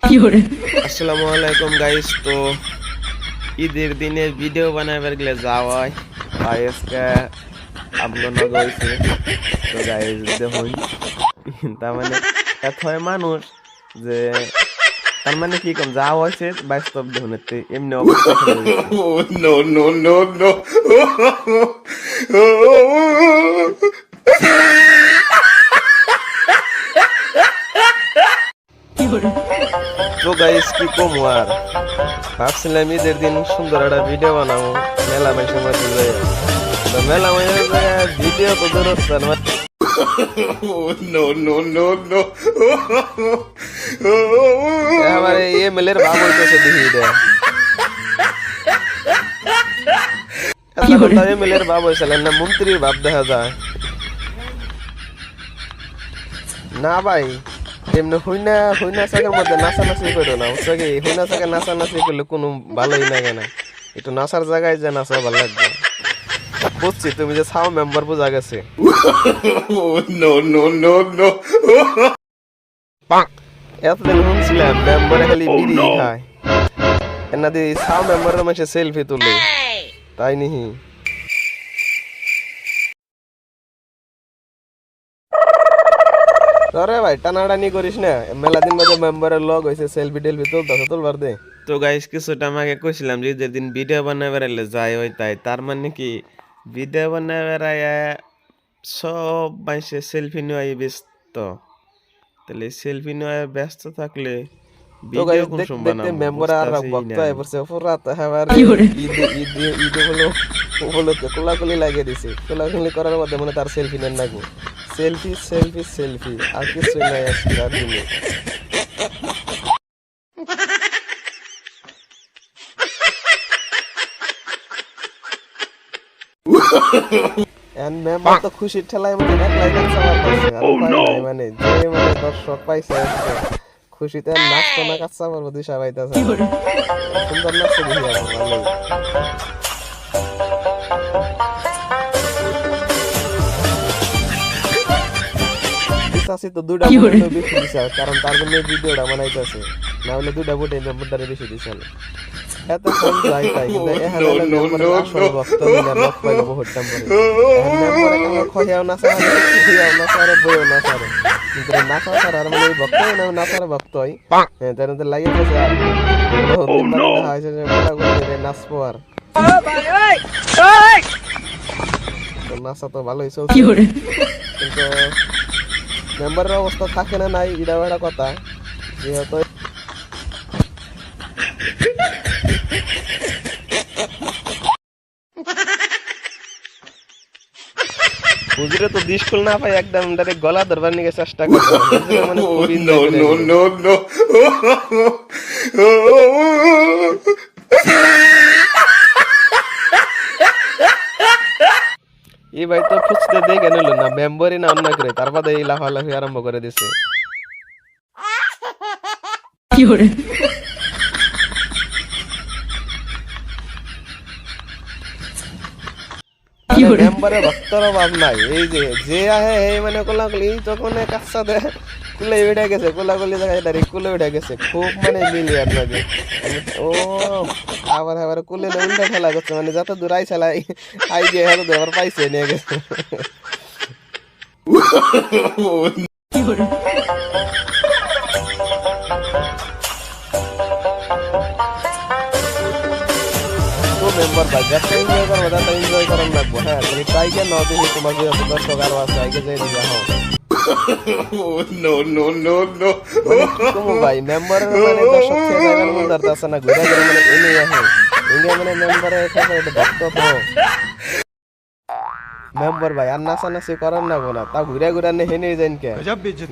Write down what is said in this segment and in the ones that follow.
আসসালামু আলাইকুম গাইস। তো ঈদের দিনে ভিডিও বানাবার গেলে যাওয়ায় আজকে আমগো নগ হইছে। তো গাইস দেখুন, তার মানে এত হয় মানুষ যে তার মানে কি কম যাওয়া হয়েছে বাস্তব দেখুন, এমনি অবস্থা খালি হয়েছে। No, no, no, no. তো গাইস কি কম আর ভাবছিলাম ঈদের দিন সুন্দর একটা ভিডিও বানাবো মেলা মাইসের মধ্যে যাই। তো মেলা মাইসের ভিডিও তো দূর হচ্ছে না, No, no, no, no. আমার এমএলএ এর ভাব হইতেছে দেখি এটা এমএলএ এর ভাব হয়েছিলেন না মন্ত্রীর ভাব দেখা যায় না ভাই। এমনি হইনা হইনা শাকের মধ্যে নাচানাচি করো না, বুঝছো কি? হইনা শাকে নাচানাচি করলে কোনো ভালোই লাগে না, একটু নাচার জায়গায় যে নাচা ভালো লাগবে। বুঝছি তুমি যে ছাও মেম্বার বোঝা গেছে। No, no, no, no. এতদিন শুনছিলাম মেম্বারে খালি বিড়ি খায়, এনা দিয়ে ছাও মেম্বারের মাসে সেলফি তুলে, তাই নিহি? আরে ভাই টানাটানি করিস না, মেলা দিন বাদে মেম্বারের লগ হয়েছে, সেলফি টেলফি তুলবার দে। তো গাইস কিছুটা আমাকে কইছিলাম যে যেদিন ভিডিও বানাবার এলে যাই হয় তাই, তার মানে কি ভিডিও বানাবার সব মানুষের সেলফি নেওয়াই ব্যস্ত। তাহলে সেলফি নেওয়ায় ব্যস্ত থাকলে ভিডিও কোন সময় বানাবো? মেম্বার আর ভক্ত আই পড়ছে পুরা তাহার ঈদ হলো উপলক্ষে কোলাকুলি লাগিয়ে দিছে। কোলাকুলি করার মধ্যে মানে তার সেলফি নেন লাগবো, সেলফি সেলফি সেলফি আর কিছু নাই আজকের দিনে। মেম্বার তো খুশির ঠেলায় মানে একলাই নাচা পারছে আর উপায় নাই, মানে যে মানে দর্শক পাইছে আজকে খুশিতে নাচতো না কাচ্চা পারবো দিশা পাইতেছে। সুন্দর নাচছে দেখি আমার ভালোই। চাষি তো দুইটা বুট বেশি দিছে, কারণ তার জন্য ভিডিওটা বানাইতেছে, না হলে দুইটা বুটে মেম্বারটারে বেশি দিছে। এত ফোন যাই তাই কিন্তু এখন হলো মেম্বারের আসল ভক্ত মিলে লক পাইলো বহুত টাইম পরে। এখন মেম্বারে কেন খয়াও না সারে খুয়াও না সারে বইও না সারে, কিন্তু নাচা সারে আর মানে ভক্ত না নাচার ভক্তই। হ্যাঁ তার মধ্যে লাগিয়ে গেছে আর দিন বাদে দেখা হয়েছে যে বলা করে নাচবো আর নাচা তো ভালোই চলছে, কিন্তু মেম্বারের অবস্থা থাকে না নাই এটা একটা কথা। যেহেতু হুজুরে তো দিশকুল না পাই একদম ডাইরেক্ট গলা ধরবার নিয়ে চেষ্টা করছে, মানে No, no, no, no. এই ভাই তো ফুচতে দেখে নিল না মেম্বারই না অন্য করে, তারপর এই লাফালাফি আরম্ভ করে দিছে। মেম্বারের ভক্তর অভাব নাই, এই যে যে আহে এই মানে কোলাকুলি তখন কাচ্চা দেয় কুলে উঠে গেছে, কোলাকুলি দেখা ডাইরেক্ট কুলে উঠে গেছে, খুব মানে মিলি আপনাকে। ও আবার আবার কুলে উল্টা খেলা করছে, মানে যত দূর আই চালাই আই গিয়ে হ্যাঁ আবার পাইছে নিয়ে গেছে। মেম্বার ভাই যাতে এনজয় করবো তাতে এনজয় করার লাগবো। হ্যাঁ তুমি ট্রাইকে নাও দেখি তোমার যে দর্শক আরো আছে আগে যাই দিকে। হ্যাঁ No, no, no, no. তুমি ভাই মেম্বারের মানে দর্শক থেকে যাইবার মন ধরতে আছে না, ঘুরে ঘুরে মানে এনে আহে এনে মানে মেম্বারের এখানে ভক্ত তো মেম্বার ভাই আর নাচানাচি করার না গোনা তা ঘুরে ঘুরে নে হেনে যাইন কে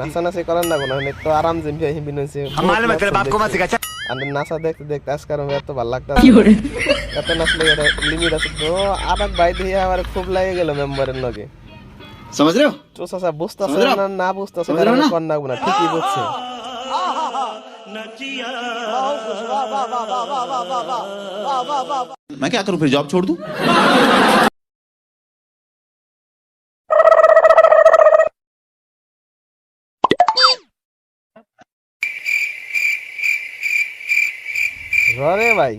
নাচানাচি করার না গোনা তো আরাম জিম হিবিনছে আর নাচা দেখতে দেখতে আজকাল এত ভালো লাগতো, এত নাচলে লিমিট আছে। তো আর এক ভাই দিয়ে আমার খুব লাগে গেল মেম্বারের লগে। समझ रहे हो? তো চাচা বুঝতেছে না না বুঝতেছে কর না গোনা ঠিকই বুঝছে। मैं क्या करूं फिर जॉब छोड़ दूं? ঘরে ভাই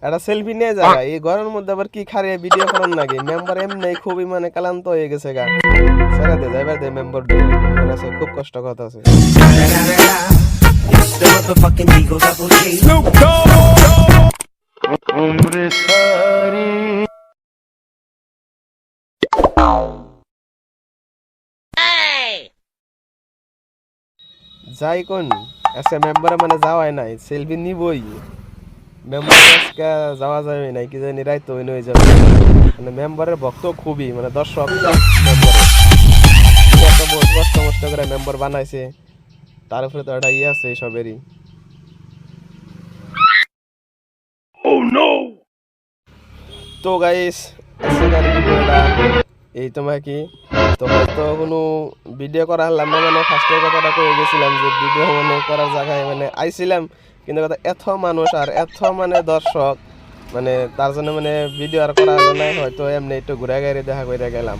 একটা সেলফি নিয়ে জায়গা এই ঘরের মধ্যে আবার কি খারে ভিডিও করার নাকি মেম্বার এমনি খুবই মানে ক্লান্ত হয়ে গেছে গা ছেড়ে দে যাইবার দে মেম্বার দিয়ে মেম্বার আছে খুব কষ্ট কথা আছে যাই কোন আজকে মেম্বারে মানে যাওয়াই নাই সেলফি নিবই মেম্বার আজকে যাওয়া যাবে নাই কি জানি রাইতো হয়ে যাবে মানে মেম্বারের ভক্ত খুবই মানে দর্শক মেম্বারের এত বহুত কষ্ট মষ্ট করে মেম্বার বানাইছে তার উপরে তো একটা ইয়ে আছে এইসবেরই তো গাইস আজকের ভিডিওটা এই তোমার কি তো হয়তো কোনো ভিডিও করা হলাম না মানে ফার্স্টের কথাটা কয়ে গেছিলাম যে ভিডিও মানে করার জায়গায় মানে আইছিলাম কিন্তু কথা এত মানুষ আর এত মানে দর্শক মানে তার জন্য মানে ভিডিও আর করা হলো না হয়তো এমনি একটু ঘুরে গাড়ি দেখা করে গেলাম